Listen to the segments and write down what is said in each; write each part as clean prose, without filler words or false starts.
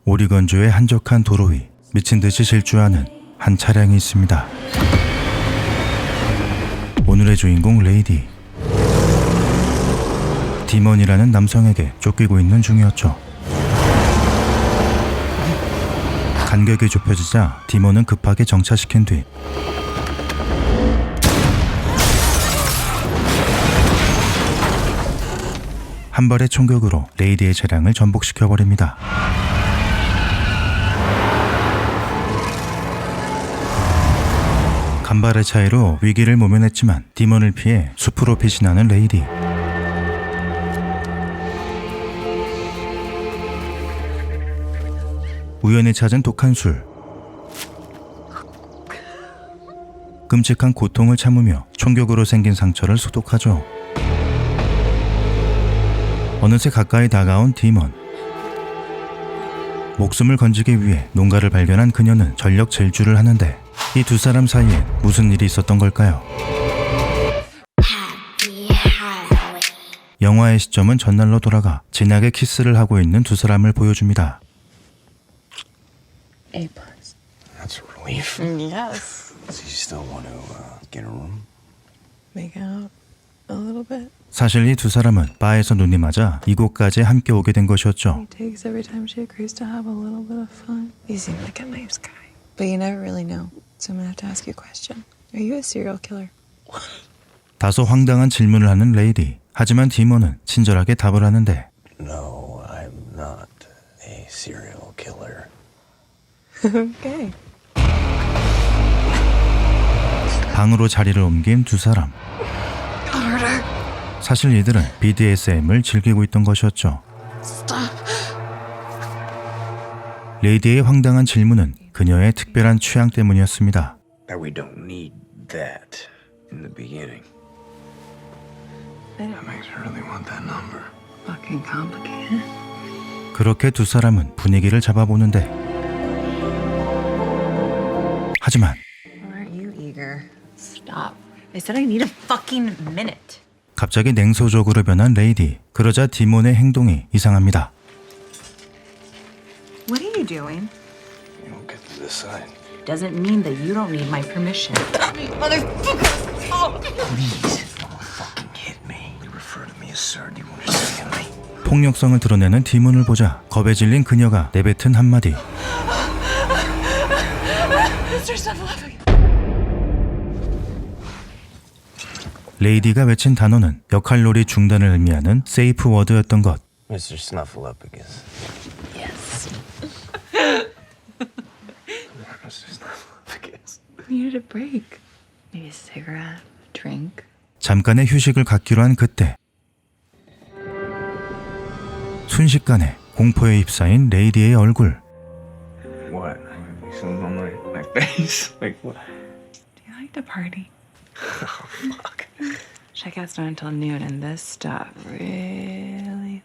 오리건주의 한적한 도로 위 미친 듯이 질주하는 한 차량이 있습니다. 오늘의 주인공 레이디. 디먼이라는 남성에게 쫓기고 있는 중이었죠. 간격이 좁혀지자 디먼은 급하게 정차시킨 뒤 한 발의 총격으로 레이디의 차량을 전복시켜버립니다. 간발의 차이로 위기를 모면했지만 디먼을 피해 숲으로 피신하는 레이디. 우연히 찾은 독한 술. 끔찍한 고통을 참으며 총격으로 생긴 상처를 소독하죠. 어느새 가까이 다가온 디먼. 목숨을 건지기 위해 농가를 발견한 그녀는 전력 질주를 하는데 이 두 사람 사이에 무슨 일이 있었던 걸까요? 영화의 시점은 전날로 돌아가 진하게 키스를 하고 있는 두 사람을 보여줍니다. A+. That's a relief. Yes. Does he still want to get a room? Make out a little bit. 사실 이 두 사람은 바에서 눈이 맞아 이곳까지 함께 오게 된 것이었죠. He takes every time she agrees to have a little bit of fun. You seem like a nice guy. But you never really know. So I'm gonna have to ask you a question. Are you a serial killer? 다소 황당한 질문을 하는 레이디. 하지만 디먼은 친절하게 답을 하는데 No, I'm not a serial killer. Okay. 방으로 자리를 옮긴 두 사람. Harder. 사실 이들은 BDSM을 즐기고 있던 것이었죠. Stop. 레이디의 황당한 질문은 그녀의 특별한 취향 때문이었습니다. That we don't need that in the beginning. That makes her really want that number. Fucking complicated. 그렇게 두 사람은 분위기를 잡아보는데 하지만 Why aren't you eager? Stop. I said I need a fucking minute. 갑자기 냉소적으로 변한 레이디. 그러자 디몬의 행동이 이상합니다. What are you doing? You don't get to decide. Doesn't mean that you don't need my permission. Motherfucker! Oh. Please, don't fucking hit me. You refer to me as sir. Do you understand me? 폭력성을 드러내는 디몬을 보자 겁에 질린 그녀가 내뱉은 한마디. Mr. Snuffleupagus. 레이디가 외친 단어는 역할놀이 중단을 의미하는 세이프 워드였던 것. Mr. Snuffleupagus. Yes. Mr. Snuffleupagus. We needed a break. Maybe a cigarette, a drink. 잠깐의 휴식을 갖기로 한 그때 순식간에 공포에 휩싸인 레이디의 얼굴. What? Something on my face? Like what? Do you like to party? Oh, fuck. Checkout's not until noon, and this stuff really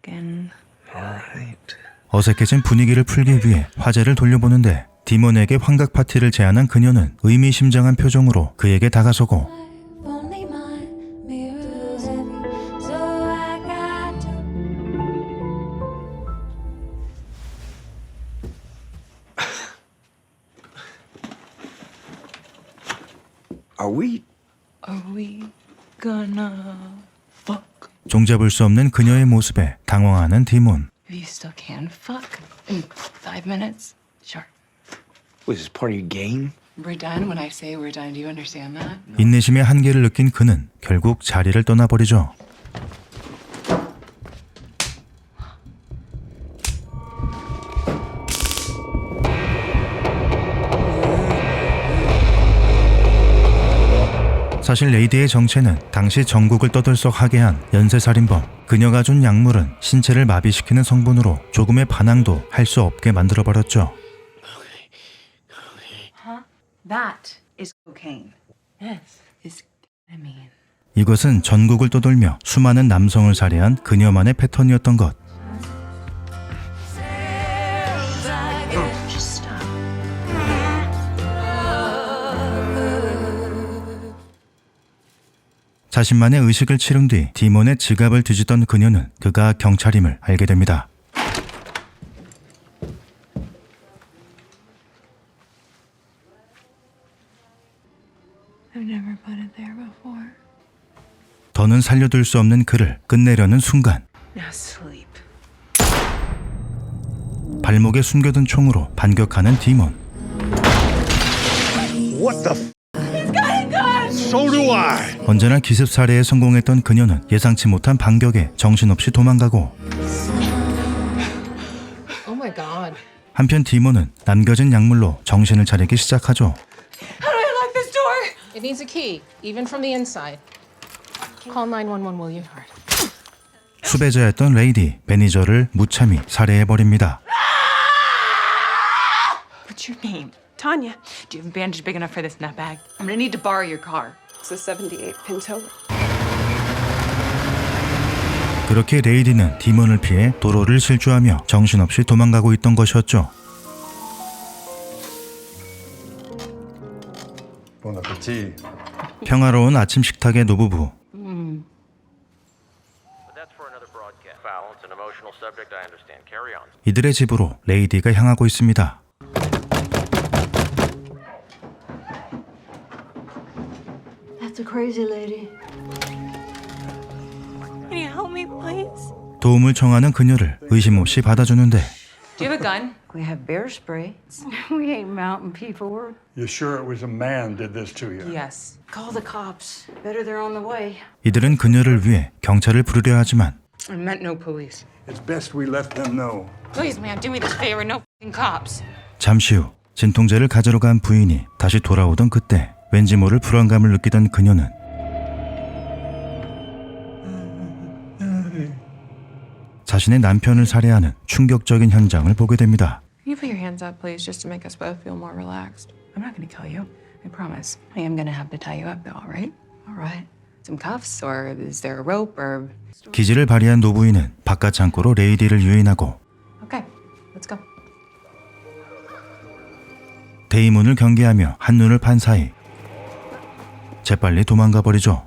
fucking. Alright. 어색해진 분위기를 풀기 위해 화제를 돌려보는데 디몬에게 환각 파티를 제안한 그녀는 의미심장한 표정으로 그에게 다가서고 Only my mirror's heavy, so I got to. Are we gonna fuck? 종잡을 수 없는 그녀의 모습에 당황하는 디몬. If you still can fuck in 5 minutes, sure. Was this part of your game? We're done when I say we're done. Do you understand that? 인내심의 한계를 느낀 그는 결국 자리를 떠나버리죠. 사실 레이디의 정체는 당시 전국을 떠들썩하게 한 연쇄살인범. 그녀가 준 약물은 신체를 마비시키는 성분으로 조금의 반항도 할 수 없게 만들어버렸죠. Huh? That is cocaine. This is ketamine. 이것은 전국을 떠돌며 수많은 남성을 살해한 그녀만의 패턴이었던 것. Just stop. 자신만의 의식을 치른 뒤 디몬의 지갑을 뒤지던 그녀는 그가 경찰임을 알게 됩니다. I've never put it there before. 더는 살려둘 수 없는 그를 끝내려는 순간 Now sleep. 발목에 숨겨둔 총으로 반격하는 디몬. What the f? So do I. 언제나 기습살해에 성공했던 그녀는 예상치 못한 반격에 정신없이 도망가고, Oh my god. 한편 디몬은 남겨진 약물로 정신을 차리기 시작하죠. It needs a key, even from the inside. Call 911, will you? Alright. 수배자였던 레이디 매니저를 무참히 살해해버립니다. What's your name? Tanya. Do you have a bandage big enough for this nut bag? I'm gonna need to borrow your car. It's a 78 Pinto. 그렇게 레이디는 디몬을 피해 도로를 실주하며 정신없이 도망가고 있던 것이었죠. Bon appetit. 평화로운 아침 식탁의 노부부. That's for another broadcast. Foul, it's an emotional subject, I understand. Carry on. 이들의 집으로 레이디가 향하고 있습니다. That's a crazy lady. Can you help me, please? 도움을 청하는 그녀를 의심 없이 받아주는데 Do you have a gun? We have bear spray. We ain't mountain people. You sure it was a man did this to you? Yes. Call the cops. Better they're on the way. 이들은 그녀를 위해 경찰을 부르려 하지만 I meant no police. It's best we let them know. Please, man, do me this favor. No f***ing cops. 잠시 후 진통제를 가지러 간 부인이 다시 돌아오던 그때 왠지 모를 불안감을 느끼던 그녀는 자신의 남편을 살해하는 충격적인 현장을 보게 됩니다. Can you put your hands up, please, just to make us both feel more relaxed? I'm not gonna kill you. I promise. I am gonna have to tie you up, though, all right? All right. Some cuffs, or is there a rope, or... 기지를 발휘한 노부인은 바깥 창고로 레이디를 유인하고 Okay, let's go. 데이몬을 경계하며 한눈을 판 사이 재빨리 도망가 버리죠.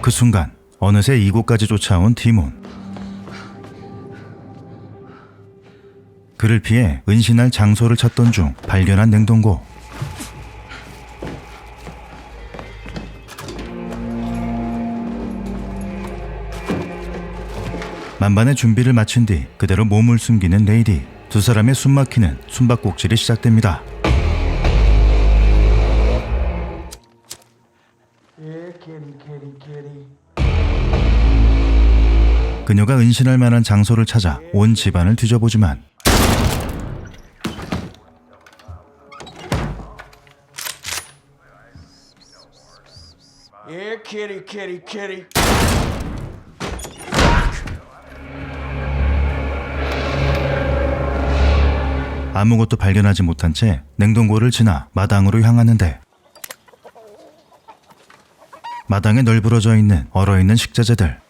그 순간 어느새 이곳까지 쫓아온 디몬. 그를 피해 은신할 장소를 찾던 중 발견한 냉동고. 만반의 준비를 마친 뒤 그대로 몸을 숨기는 레이디. 두 사람의 숨막히는 숨바꼭질이 시작됩니다. 그녀가 은신할 만한 장소를 찾아 온 집안을 뒤져보지만 Yeah, kitty, kitty, kitty. 아무것도 발견하지 못한 채 냉동고를 지나 마당으로 향하는데 마당에 널브러져 있는 얼어있는 식자재들.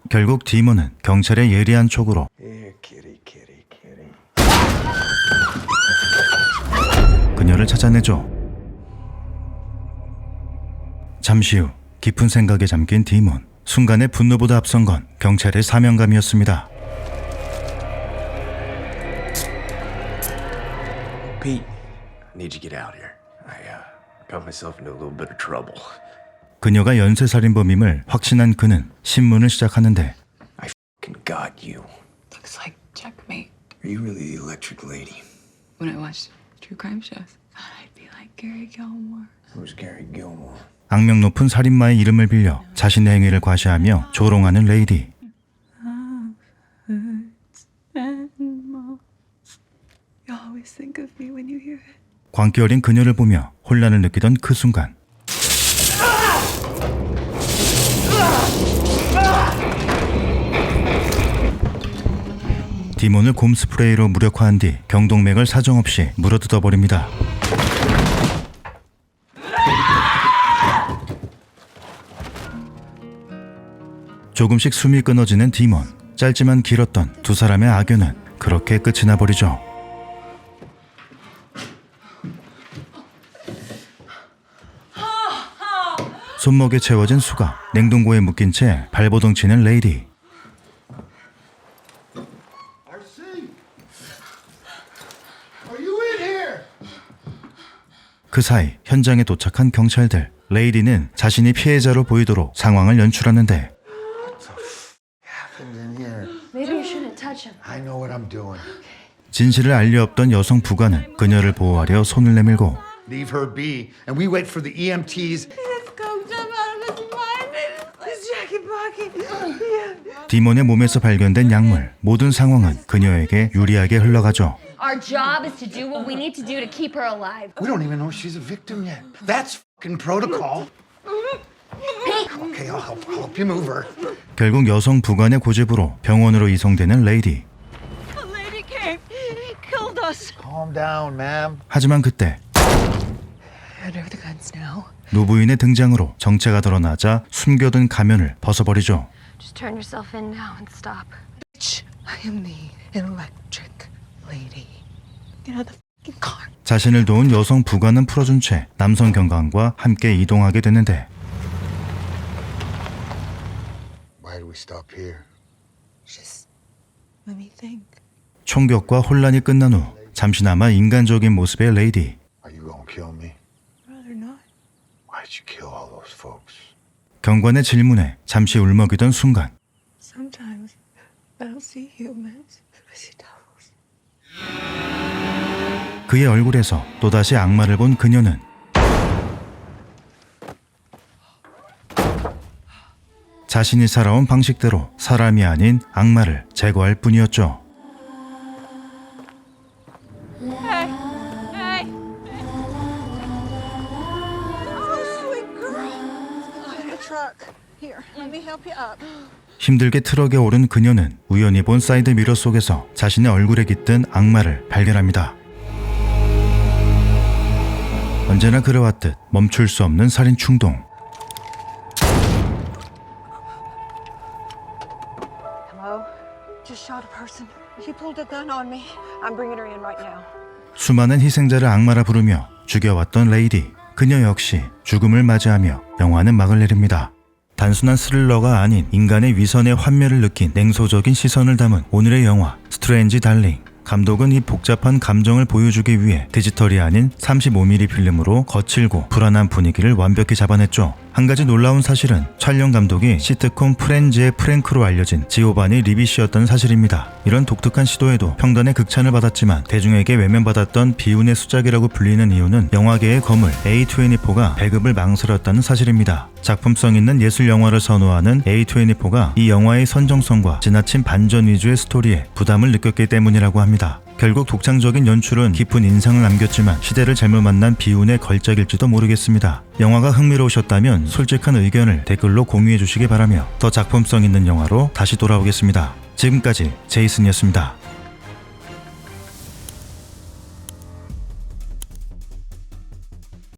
결국 디몬은 경찰의 예리한 촉으로 Yeah, kitty, kitty, kitty. 그녀를 찾아내죠. 잠시 후 깊은 생각에 잠긴 디몬. 순간의 분노보다 앞선 건 경찰의 사명감이었습니다. Pete, I need you to get out here. I got myself into a little bit of trouble. 그녀가 연쇄살인범임을 확신한 그는 신문을 시작하는데 I f***ing got you. Looks like checkmate. Are you really the electric lady? When I watch true crime shows, I'd be like Gary Gilmore. Who's Gary Gilmore? 악명 높은 살인마의 이름을 빌려 자신의 행위를 과시하며 조롱하는 레이디. You always think of me when you hear it. 광기 어린 그녀를 보며 혼란을 느끼던 그 순간 디몬을 곰 스프레이로 무력화한 뒤 경동맥을 사정없이 물어뜯어 버립니다. 조금씩 숨이 끊어지는 디몬. 짧지만 길었던 두 사람의 악연은 그렇게 끝이 나버리죠. 손목에 채워진 수갑, 냉동고에 묶인 채 발버둥 치는 레이디. RC! Are you 그 사이 현장에 도착한 경찰들. 레이디는 자신이 피해자로 보이도록 상황을 연출하는데 Maybe you shouldn't touch him. I know what I'm doing. 진실을 알리 없던 여성 부관은 그녀를 보호하려 손을 내밀고 Leave her be, and we wait for the EMTs. 디몬의 몸에서 발견된 약물. 모든 상황은 그녀에게 유리하게 흘러가죠. Our job is to do what we need to do to keep her alive. We don't even know she's a victim yet. That's fucking protocol. Okay, I'll help you move her. 결국 여성 부관의 고집으로 병원으로 이송되는 레이디. Calm down, ma'am. 하지만 그때 Hand over the guns now. 노부인의 등장으로 정체가 드러나자 숨겨둔 가면을 벗어버리죠. Just turn yourself in now and stop. I am the electric lady. Get out of the fucking car. 자신을 도운 여성 부관은 풀어준 채 남성 경관과 함께 이동하게 되는데 Why do we stop here? Just let me think. 총격과 혼란이 끝난 후 잠시나마 인간적인 모습의 레이디. Are you gonna kill me? Rather not. Why'd you kill all those folks? 경관의 질문에 잠시 울먹이던 순간 Sometimes I don't see humans. I see devils. 그의 얼굴에서 또다시 악마를 본 그녀는 자신이 살아온 방식대로 사람이 아닌 악마를 제거할 뿐이었죠. 힘들게 트럭에 오른 그녀는 우연히 본 사이드 미러 속에서 자신의 얼굴에 깃든 악마를 발견합니다. 언제나 그래왔듯 멈출 수 없는 살인 충동. Hello? Just shot a person. She pulled a gun on me. I'm bringing her in right now. 수많은 희생자를 악마라 부르며 죽여왔던 레이디. 그녀 역시 죽음을 맞이하며 영화는 막을 내립니다. 단순한 스릴러가 아닌 인간의 위선의 환멸을 느낀 냉소적인 시선을 담은 오늘의 영화 스트레인지 달링. 감독은 이 복잡한 감정을 보여주기 위해 디지털이 아닌 35mm 필름으로 거칠고 불안한 분위기를 완벽히 잡아냈죠. 한 가지 놀라운 사실은 촬영 감독이 시트콤 프렌즈의 프랭크로 알려진 지오바니 리비시였던 사실입니다. 이런 독특한 시도에도 평단의 극찬을 받았지만 대중에게 외면받았던 비운의 수작이라고 불리는 이유는 영화계의 거물 A24가 배급을 망설였다는 사실입니다. 작품성 있는 예술 영화를 선호하는 A24가 이 영화의 선정성과 지나친 반전 위주의 스토리에 부담을 느꼈기 때문이라고 합니다. 결국 독창적인 연출은 깊은 인상을 남겼지만 시대를 잘못 만난 비운의 걸작일지도 모르겠습니다. 영화가 흥미로우셨다면 솔직한 의견을 댓글로 공유해 주시기 바라며 더 작품성 있는 영화로 다시 돌아오겠습니다. 지금까지 제이슨이었습니다.